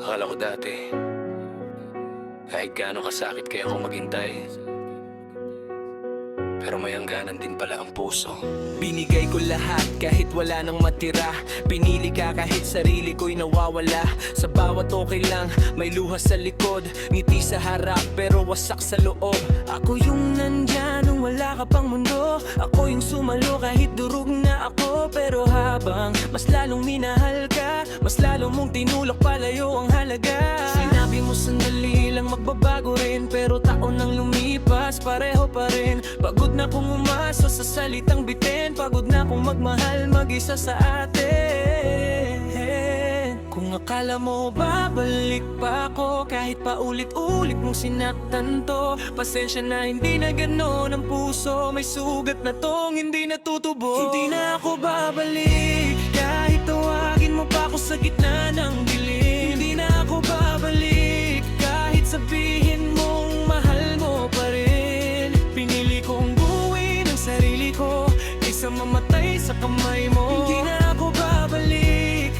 Akala ko dati, kahit gaano kasakit kaya ako maghintay, pero may hangganan din pala ang puso. Binigay ko lahat kahit wala nang matira. Pinili ka kahit sarili ko'y nawawala. Sa bawat okay lang, may luha sa likod. Ngiti sa harap pero wasak sa loob. Ako yung nandyan nung wala ka pang mundo. Ako yung sumalo kahit durog na ako. Pero habang mas lalong minahal ka, mas lalong mong tinulak palayo ang halaga. Sinabi mo sandali lang magbabago rin, pero taon nang lumipas, pareho pa rin. Pagod na kong umasa sa salitang bitin. Pagod na kong magmahal mag-isa sa atin. Kung akala mo babalik pa ako, kahit pa ulit-ulit mong sinaktan to, pasensya na hindi na ganon ang puso. May sugat na tong hindi natutubo. Hindi na ako babalik, kahit tawagin mo pa ako sa gitna ng dilim. Hindi na ako babalik, kahit sabihin mong mahal mo pa rin. Pinili kong buuin ang sarili ko kaysa mamatay sa kamay mo. Hindi na ako babalik,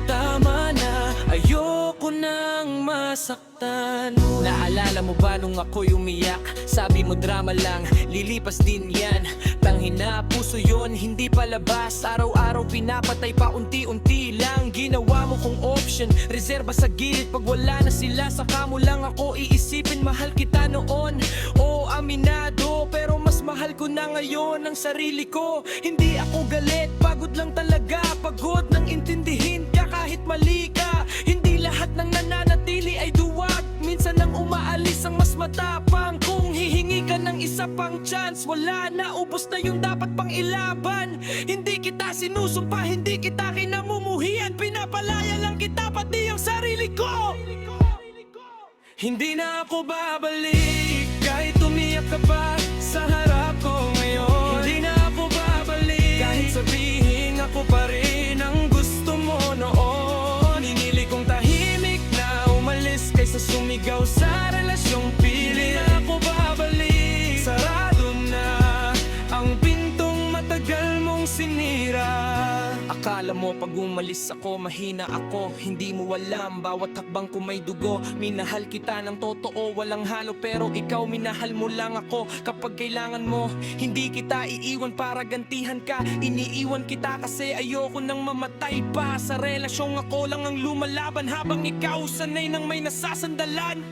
tama na, ayoko nang masaktan. Naalala mo ba nung ako'y umiyak? Sabi mo drama lang, lilipas din yan. Tanghin na puso yun, hindi palabas. Araw-araw pinapatay pa unti-unti lang. Ginawa mo kong option, reserba sa gilid. Pag wala na sila, saka mo lang ako iisipin. Mahal kita noon, oo aminado, pero mas mahal ko na ngayon ang sarili ko. Hindi ako galit, pagod lang talaga. Pagod nang intindihin ka kahit mali ka. Hindi lahat ng nananatili ay duwag. Minsan nang umaalis ang mas matapang. Kung hihingi ka ng isa pang chance, wala na, ubos na yung dapat pang ilaban. Hindi kita sinusumpa, hindi kita kinamumuhian. Pinapalaya lang kita, pati ang sarili ko. Hindi na ako babalik, kahit umiyak ka pa sa harap ko ngayon. Hindi na ako babalik, kahit sabihin ako pa rin ang gusto mo noon. Hinili kong tahimik na umalis kaysa sumigaw sa relasyong pili. Hindi na ako babalik, sarado na ang pintong matagal mong sinira. Akala mo pag umalis ako, mahina ako. Hindi mo alam, bawat hakbang ko may dugo. Minahal kita ng totoo, walang halo, pero ikaw minahal mo lang ako. Kapag kailangan mo, hindi kita iiwan para gantihan ka. Iniiwan kita kasi ayoko nang mamatay pa. Sa relasyong ako lang ang lumalaban, habang ikaw sanay nang may nasasandalan.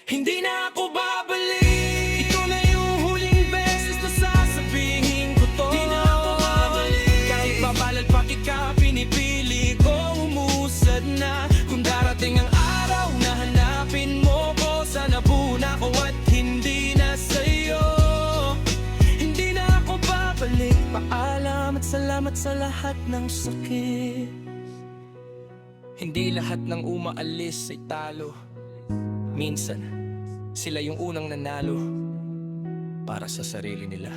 Hindi na ako babalik, ito na yung huling beses na sasabihin ko to. Hindi na ako babalik, kahit babalalpak ka, pinipili ko umusad na. Kung darating ang araw na hanapin mo ko, sana buna ko at hindi na sa'yo. Hindi na ako babalik, paalam at salamat sa lahat ng sakit. Hindi lahat ng umaalis ay talo. Minsan, sila yung unang nanalo para sa sarili nila.